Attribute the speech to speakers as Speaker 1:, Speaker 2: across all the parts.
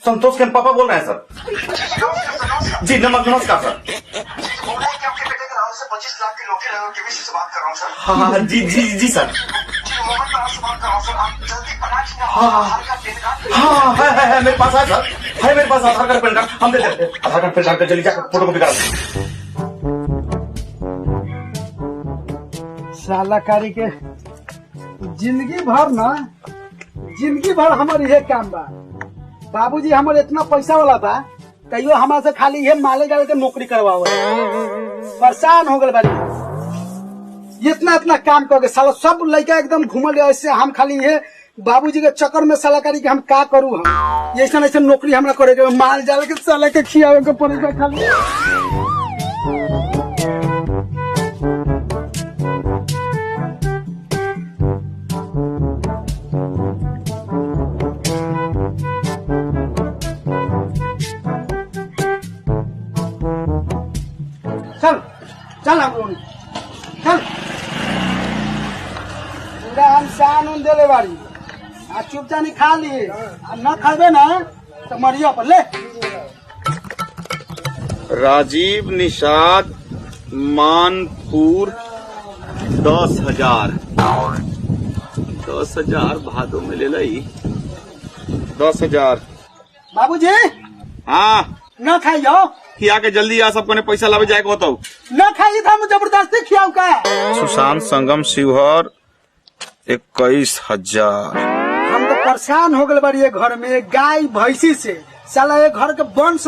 Speaker 1: संतोष के पापा बोल रहे हैं सर। जी नमस्कार सर।
Speaker 2: 25 लाख की नौकरी लगा केबीसी से बात कर रहा हूँ सर।
Speaker 1: हाँ जी जी जी सर।
Speaker 2: मोहम्मद नाम से बात कर रहा हूँ सर। आप जल्दी बना दीजिए।
Speaker 1: हाँ है मेरे पास है सर, है मेरे पास आधार कार्ड पैन कार्ड, हम दे देते हैं। आधार कार्ड पैन कार्ड का जल्दी जाकर फोटो कॉपी करा।
Speaker 3: सालाकारी के जिंदगी भर हमारे ये काम बा। बाबूजी हमारे इतना पैसा वाला था, कहियो हमारे से खाली ये माले जाले के नौकरी करवाओ। परेशान हो गए बारी, इतना काम करके साला सब लड़का एकदम घूमल ऐसे। हम खाली ये बाबूजी के चक्कर में सालाकारी के हम का करूँ। हम ऐसा नौकरी हमरा करे के माल जाल के साला के खियावे के पड़ेगा खाली। चल हम लोग चल पूरा हम शान उन देले बाड़ी आ चुपचानी खा लिए आ न खाबे ना तो मरिया पर ले।
Speaker 1: राजीव निषाद मानपुर 10,000 भादों में ले ली 10,000।
Speaker 3: बाबूजी
Speaker 1: हाँ
Speaker 3: न खाइयो,
Speaker 1: खिया के जल्दी आ, सबको ने पैसा लावे जाए को बताओ।
Speaker 3: न खाइए तो हम जबरदस्ती खियाऊ का।
Speaker 1: सुशांत संगम शिवहर 21,000।
Speaker 3: हम तो परेशान हो गए बाड़ी ये घर में गाय भैंसी से। साला ये घर के वंश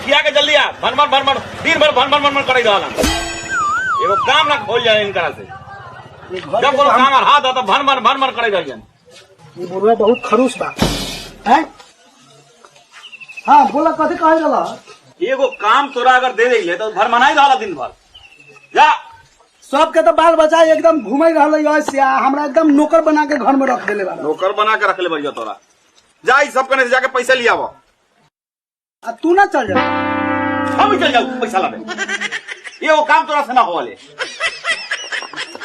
Speaker 4: खिया के जल्दी आ। भन दिन भर भन करे एगो काम ना खोल जाए इनकरा से। जब बोलो काम हाथ आता भन करे जाए।
Speaker 3: ये बुढ़वा बहुत खरूस बा है। हाँ बोला कथी कहे गला।
Speaker 4: एगो काम तोरा अगर दे दे तो भर मनाई रहा दिन भर जा।
Speaker 3: सबके तो बाल बच्चा एकदम घूमे रहा, हमरा एकदम नौकर बना के घर में रख देले बा।
Speaker 4: नौकर बना के रख ले बढ़िया तोरा। जा सब कने से जाके पैसा लिया वो।
Speaker 3: तू ना चल जा।
Speaker 4: हम चल जाऊ पैसा लावे। ये वो काम तोरा से ना हो वाले।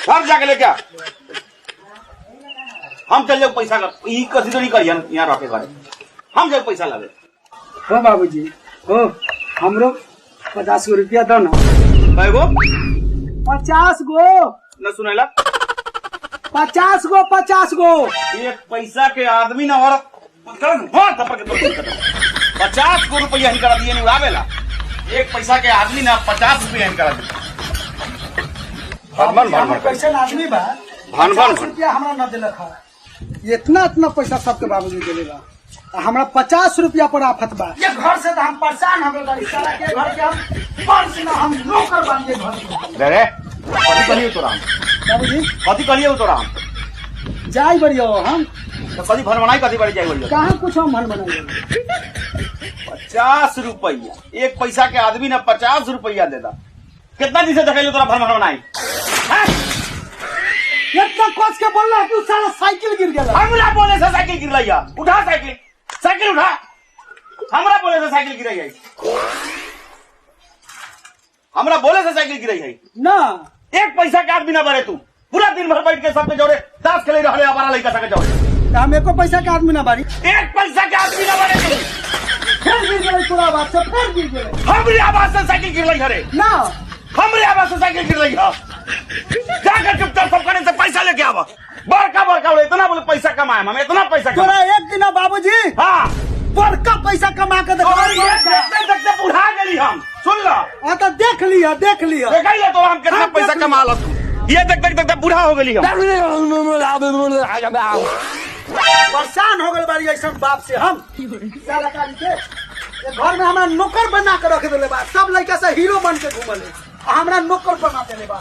Speaker 4: घर जाके ले क्या हम चल जाऊ पैसा का कसी तो नहीं करिए यहाँ रखे घरे। हम जाऊ पैसा लावे।
Speaker 3: हो बाबूजी हो हमरो 50 रुपया दो ना। 50 गो
Speaker 4: न सुनेला
Speaker 3: 50 गो।
Speaker 4: एक पैसा के आदमी ना और 50 गो रुपया ही करा दिए नहीं उड़ावेला। एक पैसा के आदमी ना 50 रुपया ही करा दिए।
Speaker 3: पैसा आदमी बा
Speaker 1: भन
Speaker 3: रुपया हमरा न दिलक है। इतना पैसा सबके बाबूजी दिले बा। हमरा 50 रुपया पर आफत बा। ये घर से तो हम परेशान हो गए। साला के घर के हम नौकर बन गए घर के।
Speaker 1: रे कथी कहियो तोरा
Speaker 3: बाबूजी
Speaker 1: कथी कहियो तोरा
Speaker 3: जाई बढ़िया हम
Speaker 1: तो कथी भन बनाई कथी बड़ी जाए बढ़िया।
Speaker 3: कहाँ कुछ हम मन बनाए
Speaker 4: 50 रुपया एक पैसा के आदमी ना 50 रुपया देता। कितना दिन से देखे तोरा भर बनाई।
Speaker 3: इतना कोच के बोल रहा है कि साला साइकिल गिर गया।
Speaker 4: हमरा बोले से साइकिल गिर रही है। उठा साइकिल उठा। हमरा बोले से साइकिल गिर रही है। हमरा बोले से साइकिल गिर रही है
Speaker 3: ना।
Speaker 4: एक पैसा के आदमी ना बने तू। पूरा दिन भर बैठ के सबके जोड़े ताश खेले रहे हमारा लड़का सबके जोड़े।
Speaker 3: हम एको पैसा के आदमी ना बारी।
Speaker 4: एक पैसा के आदमी ना बने तू।
Speaker 3: फिर गिर गए पूरा बात से फिर गिर गए।
Speaker 4: हमरी आवाज से साइकिल गिर रही है
Speaker 3: ना।
Speaker 4: हमरी आवाज से साइकिल गिर रही है। जाकर चुपचाप सब करने से पैसा लेके आवा। बड़का इतना बोले पैसा कमाए हम इतना पैसा
Speaker 3: तोरा एक दिन बाबूजी
Speaker 4: हाँ
Speaker 3: बड़का पैसा कमा के
Speaker 4: देखते बुढ़ा गई हम। सुन लो
Speaker 3: तो देख लिया
Speaker 4: देखा तो हम कितना पैसा कमा लो तू। ये देखते बुढ़ा हो गई हम।
Speaker 3: परेशान हो गए बारी ऐसा बाप से हम। सालाकारी के घर में हमारा नौकर बना के रख दिले बा। सब लड़का से हीरो बन के घूमल हमरा नौकर बना दिले बा।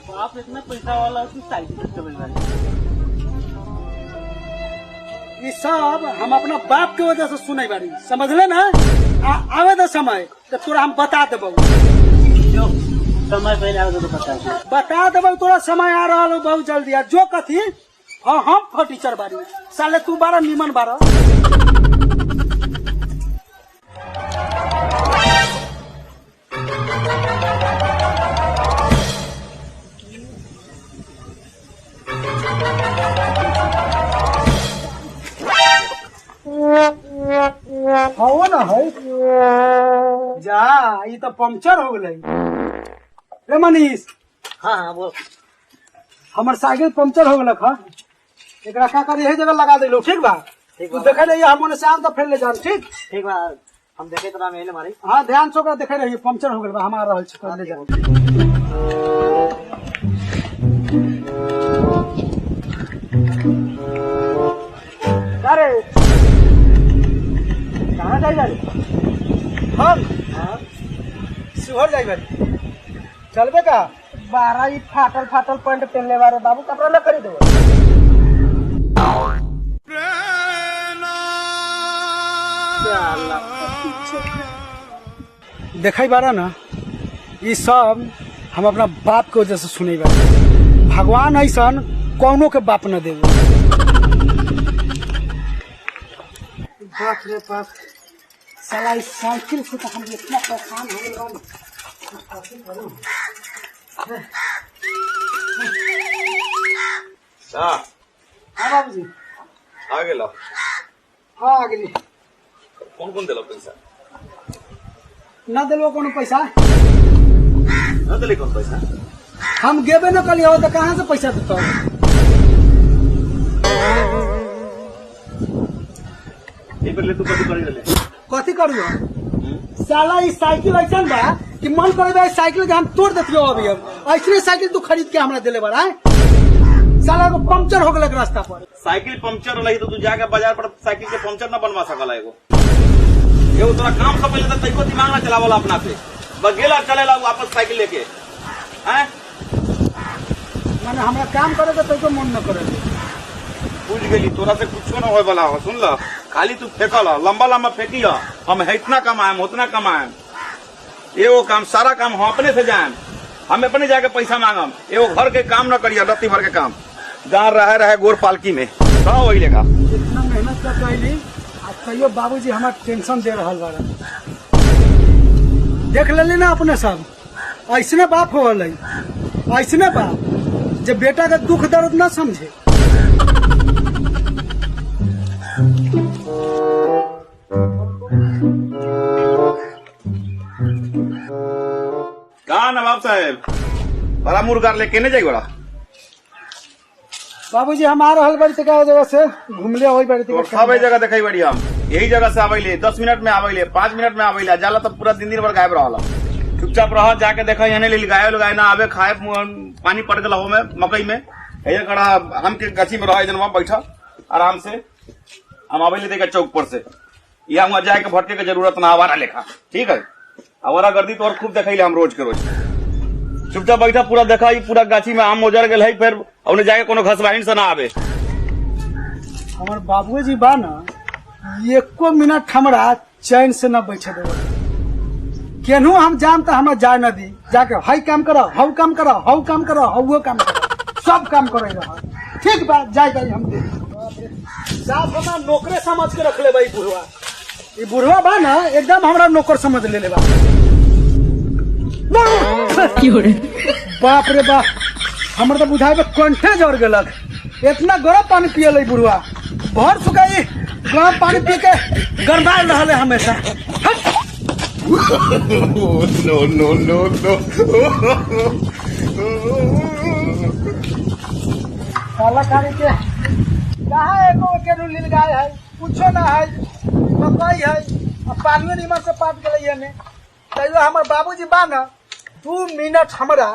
Speaker 5: बाप इतना पैसा वाला साइकिल चल रहा है।
Speaker 3: ये सब हम अपना बाप के वजह से सुने बारी। समझले ना। आवे तो समय तो तोरा हम बता देबो।
Speaker 5: समय पहले आवे तो
Speaker 3: बता देबो तोरा समय आ रहा बहुत जल्दी। जो कथी हाँ हम फटीचर बारी। साले तू बारा नीमन बारा। है जा ई तो पंक्चर हो गई रे मनीष।
Speaker 5: हाँ हाँ बोल।
Speaker 3: हमर साइकिल पंक्चर हो गलक है एकरा का कर यही जगह लगा देलो ठीक बा।
Speaker 5: ठीक
Speaker 3: तू
Speaker 5: बा।
Speaker 3: देखे रहिए हम से आम तो फिर ले जान ठीक।
Speaker 5: ठीक बा हम देखे तो मेले मारी।
Speaker 3: हाँ ध्यान से ओकरा देखे रहिए पंक्चर हो गल बा हमारा रहल छै ले जान। अरे कहाँ जाई गाड़ी हम शिवहर जाई गाड़ी चलबे का 12 फाटल फाटल पैंट पहनले बारे बाबू कपड़ा न खरीद दो। देखा बारा ना ये सब हम अपना बाप के वजह से सुने बारा भगवान ऐसा कौनो के बाप न दे। बाप रे बाप साला इस साइकिल से तो हम इतना परेशान हो गए बानी।
Speaker 4: हाँ
Speaker 3: हाँ बाबू जी
Speaker 4: आ गेलो।
Speaker 3: हाँ आ गेली
Speaker 4: कौन कौन दिलो पैसा?
Speaker 3: न दिलो कोनो पैसा
Speaker 4: न दिले कौन पैसा?
Speaker 3: हम गेबे न कलिए तो कहाँ से पैसा देता।
Speaker 4: ये पहले तू कभी कर ले।
Speaker 3: कथी करू साला ई साइकिल ऐसा बा कि मन करे साइकिल के हम तोड़ देतियो अभी हम ऐसने साइकिल तू खरीद के हमरा दिले बड़ा साला को पंक्चर हो गया रास्ता पर।
Speaker 4: साइकिल पंक्चर रही तो तू जाके बाजार पर साइकिल के पंक्चर न बनवा सकला एगो तोरा काम से पहले तक तैको दिमाग ना चलावला अपना से बगेला चलेला वापस साइकिल लेके हैं।
Speaker 3: माने हमरा काम करे तो तैको मन न करे।
Speaker 4: बुझ गेली तोरा से कुछ न होए वाला हो। सुन ल खाली तू फेंकल लंबा लंबा फेंकी हम इतना कमाएम उतना कमाएम एगो काम सारा काम हम अपने से जाएम हम अपने जाके पैसा मांगम एगो घर के काम न करिए रत्ती भर के काम जहाँ रहे गोर पालकी में कहा वही लेगा।
Speaker 3: इतना मेहनत कर कैली आ कहियो बाबूजी हमार टेंशन दे रहा बारा देख लेली ना अपने सब ऐसने बाप हो गई ऐसने बाप जब बेटा का दुख दर्द न समझे।
Speaker 4: कहा नवाब साहेब बड़ा मुर्गा लेके नहीं जाई बड़ा
Speaker 3: बाबूजी हम आ रहल बाड़ी तक जगह से घूमले वही बाड़ी
Speaker 4: तो
Speaker 3: तक
Speaker 4: सब जगह देखई बड़ी हम यही जगह से आबैले 10 मिनट में आबैले 5 मिनट में आबैले जाला तो पूरा दिन भर गायब रहला। चुपचाप रह जाके देखा यहाँ ले गाय लगाए ना आवे खाए पानी पड़ गला हो में मकई में ये खड़ा हम के गाछी में रहा जनवा बैठा आराम से हम आबैले देगा चौक पर से यहाँ वहाँ जाए के भटके के जरूरत ना आवारा लेखा ठीक है। आवारा गर्दी तो और खूब देखैले हम रोज के रोज चुपचाप बैठा पूरा देखा पूरा गाछी में आम उजर गल है फिर उन्हें जाके कोनो घसवाइन से ना आवे।
Speaker 3: हमार बाबूजी बा ना एको मिनट हमरा चैन से न बैठे देवे केनहू हम जान तो हमरा जाए न दी जाके हई काम करो हऊ काम करो हऊ काम करो हऊ काम करो सब काम करे रहा ठीक बा जाए जाए हम दे साफ हमरा नौकरे समझ के रख ले भाई बुढ़वा ये बुढ़वा बा ना एकदम हमरा नौकर समझ ले बा। बाप रे बाप हमर तो बुझाए पे कंठे जड़ गलक इतना गरम पानी पियल है बुढ़वा भर सुखाई गरम पानी पी के गरमाए रहले हमेशा। साला खाने के कहा एको के लील गाय है कुछो ना है मकई है पानियो नीमन से पाट गई में तैयो हमर बाबूजी बा ना 2 मिनट हमरा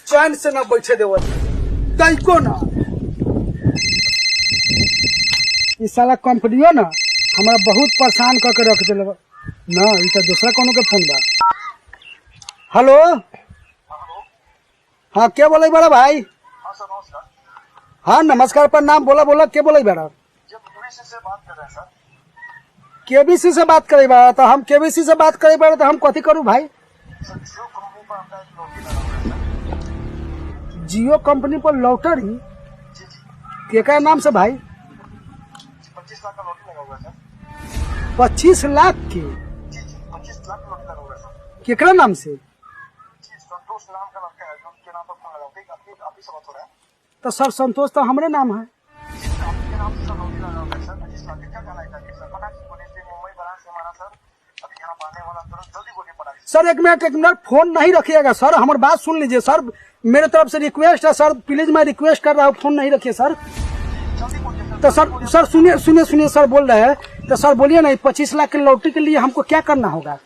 Speaker 3: चैन से न बैठे देवल तैको ना। इस साला कंपनियो ना हमरा बहुत परेशान करके रख दिल ना ई तो दूसरा कोनो के फोन बा। हेलो हाँ क्या बोले बड़ा भाई?
Speaker 2: हाँ सर नमस्कार।
Speaker 3: हाँ नमस्कार पर नाम बोला बोला क्या बोले बड़ा?
Speaker 2: जब केबीसी से बात कर रहे हैं सर।
Speaker 3: केबीसी से बात करे बड़ा तो हम केबीसी से बात करे बड़ा तो हम कथी करूँ भाई?
Speaker 2: सर जियो कंपनी पर अपना एक नौकरी लगा हुआ है।
Speaker 3: जियो कंपनी पर लॉटरी
Speaker 2: जी जी
Speaker 3: केकरा नाम से भाई?
Speaker 2: 25 लाख का लॉटरी लगा हुआ है सर।
Speaker 3: 25 लाख के
Speaker 2: जी जी 25 लाख का लॉटरी लगा हुआ है सर।
Speaker 3: केकरा नाम से?
Speaker 2: जी संतोष नाम का लड़का है जो उनके नाम पर फोन लगा हुआ है। आप ही समझ हो रहा है।
Speaker 3: तो सर संतोष तो हमरे नाम है।
Speaker 2: आपके नाम से सर लॉटरी लगा हुआ है सर 25 लाख। क्या कहना है सर? पता नहीं पुलिस से मुंबई बरान से हमारा सर जल्दी बोलिए पटाखे
Speaker 3: सर एक मिनट फोन नहीं रखिएगा सर, हमारी बात सुन लीजिए सर, मेरे तरफ से रिक्वेस्ट है सर, प्लीज मैं रिक्वेस्ट कर रहा हूँ, फोन नहीं रखिए सर।
Speaker 2: जल्दी बोलिए
Speaker 3: तो सर सुनिए सर बोल रहे हैं, तो सर बोलिए ना 25 लाख की लॉटरी के लिए हमको क्या करना होगा?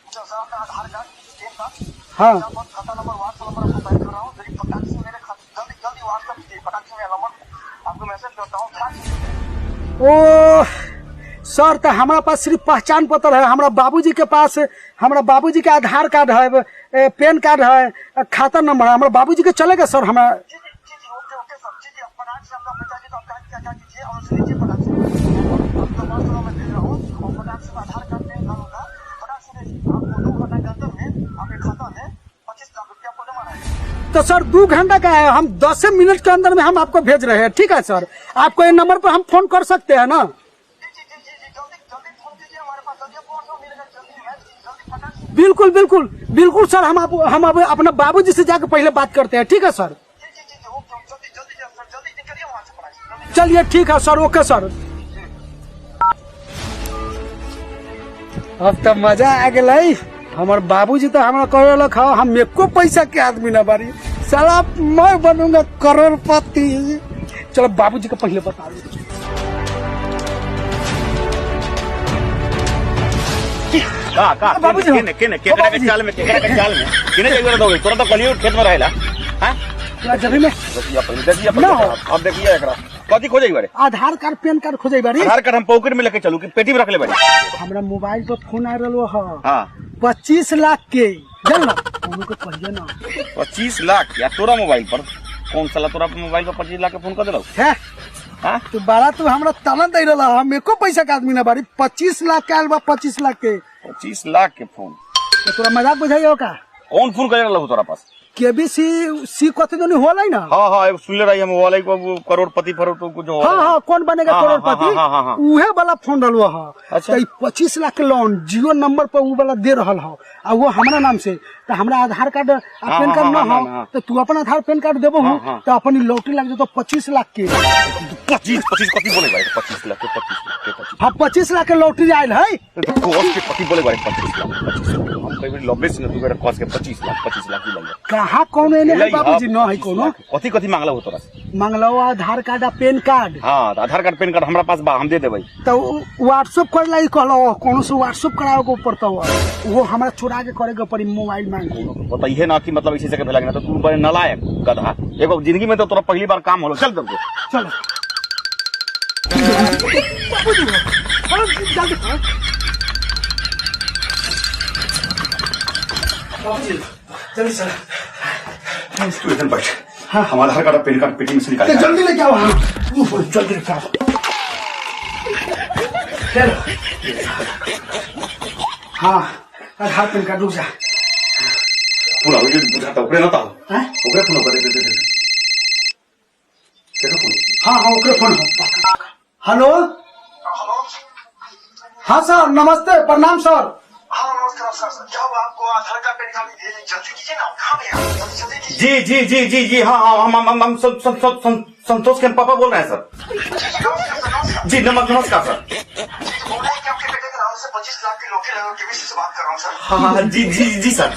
Speaker 2: सर आपका आधार कार्ड पेन कार्ड
Speaker 3: हाँ
Speaker 2: खाता नंबर व्हाट्सएप नंबर आपको भेज रहा हूँ, जल्दी फटाक से मेरे जल्दी जल्दी व्हाट्सएप कीजिए, फटाक से मेरा नंबर आपको मैसेज करता हूँ फटाक से।
Speaker 3: ओ सर तो हमारा पास सिर्फ पहचान पत्र है, हमारा बाबूजी के पास, हमारा बाबूजी के आधार कार्ड है, पेन कार्ड है, खाता नंबर है, हमारा बाबूजी के चलेगा सर? हमारा
Speaker 2: जी ओके सर, जी आप फटाक से अपना पिताजी का क्या कीजिए और उसे लीजिए फटाक से आपका व्हाट्सएप में भेज रहा हूँ, और फटाक से आधार कार्ड पेन कार्ड होगा, फटाक से आपको 2 घंटे के अंदर में आपके खाता में 25 लाख रुपया आपको जमा रहेगा।
Speaker 3: तो सर 2 घंटा का है, हम 10 मिनट के अंदर में हम आपको भेज रहे हैं, ठीक है सर? आपको ये नंबर पर हम फोन कर सकते हैं ना? बिल्कुल सर, हम अब अपना बाबूजी से जाकर पहले बात करते हैं, ठीक है सर? चलिए ठीक है सर, ओके सर। अब तो मजा आ गई, हमारे बाबूजी तो हमारा करोड़ खाओ, हम एको पैसा के आदमी ना बारी, साला मैं बनूंगा करोड़पति। चलो बाबूजी को पहले बता दो।
Speaker 4: बाबूजी चाल में तोरा तो कलियो खेत में रहेला
Speaker 3: जभी में
Speaker 4: अब देखिए कथी खोजे बारे?
Speaker 3: आधार कार्ड पेन कार्ड खोजे बारी।
Speaker 4: आधार कार्ड हम पॉकेट में लेके चलू कि पेटी में रख ले बारी?
Speaker 3: हमरा मोबाइल पर फोन आ रहा है,
Speaker 4: हाँ
Speaker 3: 25 लाख के, जानला उनको कहिए ना
Speaker 4: 25 लाख या तोरा मोबाइल पर कौन साला तोरा मोबाइल पर 25 लाख के फोन कर दिला
Speaker 3: है?
Speaker 4: हाँ
Speaker 3: तो बड़ा तू हमरा ताना दे रहा, हम एको पैसा के आदमी ना बारी, 25 लाख के आल बा, 25 लाख के
Speaker 4: 25 लाख के फोन
Speaker 3: तो तोरा मजाक बुझाइयो का?
Speaker 4: कौन फोन करे ला तोरा पास?
Speaker 3: केबीसी कथी दोनी होला ना?
Speaker 4: हाँ सुन ले रही हम वाला करोड़पति कुछ
Speaker 3: हाँ कौन बनेगा करोड़पति, उहे वाला फोन रहा है।
Speaker 4: अच्छा
Speaker 3: 25 लाख के लोन जियो नंबर पर वो वाला दे रहा है, और वो हमारा नाम से, तो हमारा आधार कार्ड पेन कार्ड ना हो तो तू अपन आधार पेन कार्ड देबो तो अपनी लॉटरी लग जातो 25 लाख के।
Speaker 4: 25 कथी बोले भाई? 25 लाख के
Speaker 3: हाँ 25 लाख के लॉटरी आयल है,
Speaker 4: कथी बोले भाई? 25 लाख हम कहीं लंबे से तू मेरा कॉस के 25 लाख ही लग
Speaker 3: कहा कौन है बाबूजी? न है कोनो।
Speaker 4: कथी मांगला हो तोरा?
Speaker 3: मांगला आधार कार्ड आ पेन कार्ड।
Speaker 4: हाँ आधार कार्ड पेन कार्ड हमारा पास बा, हम दे देबै।
Speaker 3: तो व्हाट्सएप कर लाई, कहलो कोनो से व्हाट्सएप करावे को पड़ता है, वो हमरा चुरा के करे के पड़ी मोबाइल मांग के।
Speaker 4: बताइए ना कि मतलब इसी से भेला ना तो तू बड़े नलायक गधा, एगो जिंदगी में तो तोरा पहली बार काम होलो। चल दे
Speaker 3: चलो जल्दी चल,
Speaker 1: तू इधर बैठ। हाँ हम आधार कार्ड पेन कार्ड पेटी में से निकाल
Speaker 3: जल्दी लेके आओ। हाँ जल्दी लेके आओ। हाँ आधार पेन कार्ड रुक जा,
Speaker 1: पूरा हो गया बुझाता ऊपर ना ताल ऊपर फोन कर दे देखो फोन।
Speaker 3: हाँ ऊपर फोन हो। हेलो हाँ सर नमस्ते, प्रणाम सर।
Speaker 2: हाँ नमस्कार सर, क्या हुआ आपको? आधार कार्ड पेन कार्ड जल्दी कीजिए ना, कहाँ पे आप? जल्दी कीजिए।
Speaker 1: जी हाँ हम संतोष के पापा बोल रहे हैं सर। जी नमस्कार सर।
Speaker 2: बोल रहे हैं कि आपके बेटे के नाम से 25 लाख की लॉटरी लगी, केबीसी से बात कर रहा हूँ सर।
Speaker 1: हाँ जी सर।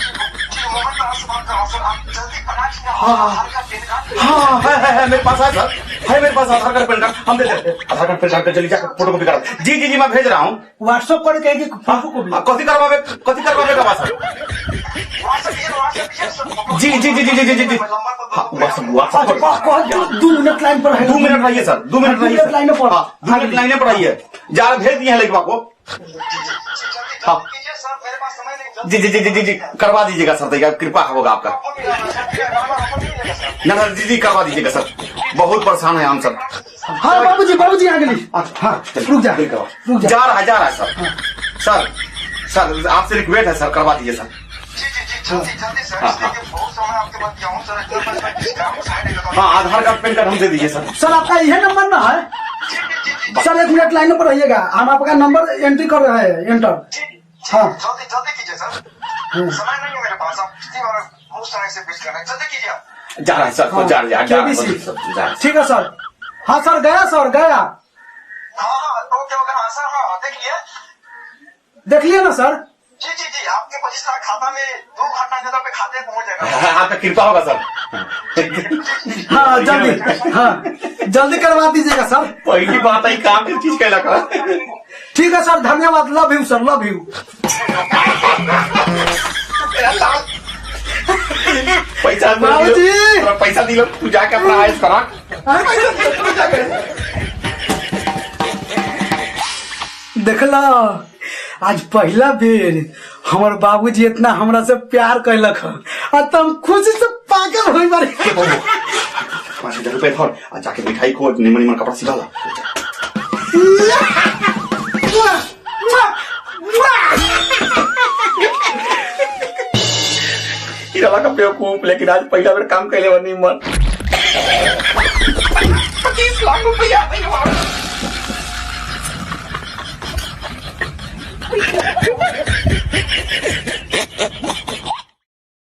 Speaker 2: मोहम्मद नाम से बात कर रहा हूँ सर, आप जल्दी पटाख से आधार कार्ड पेन कार्ड।
Speaker 1: हाँ है मेरे पास है सर, है मेरे पास आधार कार्ड पेन कार्ड, हम दे देते हैं। आधार कार्ड पेन कार्ड चलिए जाकर फोटो कॉपी करा। जी मैं भेज रहा हूँ
Speaker 3: व्हाट्सएप पर कहेगी फोटो कॉपी।
Speaker 1: कथी करवावे का बात सर? जी व्हाट्सएप
Speaker 3: 2 मिनट लाइन पर है।
Speaker 1: 2 मिनट रहिए सर, 2 मिनट रहिए सर,
Speaker 3: लाइन पर
Speaker 1: 2 मिनट लाइन पर रहिए। जा भेज दिए हैं लेकिन आपको। हाँ जी करवा दीजिएगा सर, देखिए कृपा होगा आपका। ना जी करवा दीजिएगा सर, बहुत परेशान है हम सर।
Speaker 3: हाँ बाबूजी आ गई। हाँ रुक जा
Speaker 1: जा रहा है सर आपसे रिक्वेस्ट है सर, करवा दीजिए सर। हाँ आधार कार्ड पेन कार्ड हम दे दीजिए सर।
Speaker 3: सर आपका यह नंबर ना है सर? 1 मिनट लाइन पर रहिएगा, हम आपका नंबर एंट्री कर रहे हैं, एंटर। हाँ
Speaker 2: जल्दी कीजिए सर, समय नहीं है मेरे पास, आप कितनी बार बहुत समय से बीच कर रहे हैं, जल्दी कीजिए आप।
Speaker 1: जा रहा है सर, जा
Speaker 3: ठीक है सर। हाँ सर गया
Speaker 2: हाँ ओके हाँ सर, हाँ देख लिया
Speaker 3: ना सर?
Speaker 2: जी जी जी, आपके 25 लाख खाता में 2 घंटा के अंदर पे खाते पहुंच जाएगा।
Speaker 1: आपका कृपा होगा सर।
Speaker 3: हाँ जल्दी, हाँ जल्दी करवा दीजिएगा सर।
Speaker 1: पहली बात है काम की चीज कहला का।
Speaker 3: ठीक है सर, धन्यवाद, love you sir, love you.
Speaker 1: पैसा
Speaker 3: बाबूजी!
Speaker 1: पैसा दिलो, तू जाके अपना आयस करा।
Speaker 3: देखला आज पहला बेर हमार बाबूजी इतना हमरा से प्यार कैलक ह, आ तुम खुशी से पागल होई बारे।
Speaker 1: 5,000 रुपए धर आ जाके मिठाई खो, निमन निमन कपड़ा सिला ला। किराला का बेवकूफ, लेकिन आज पहला बेर काम कैले बनी मन। 25 लाख रुपया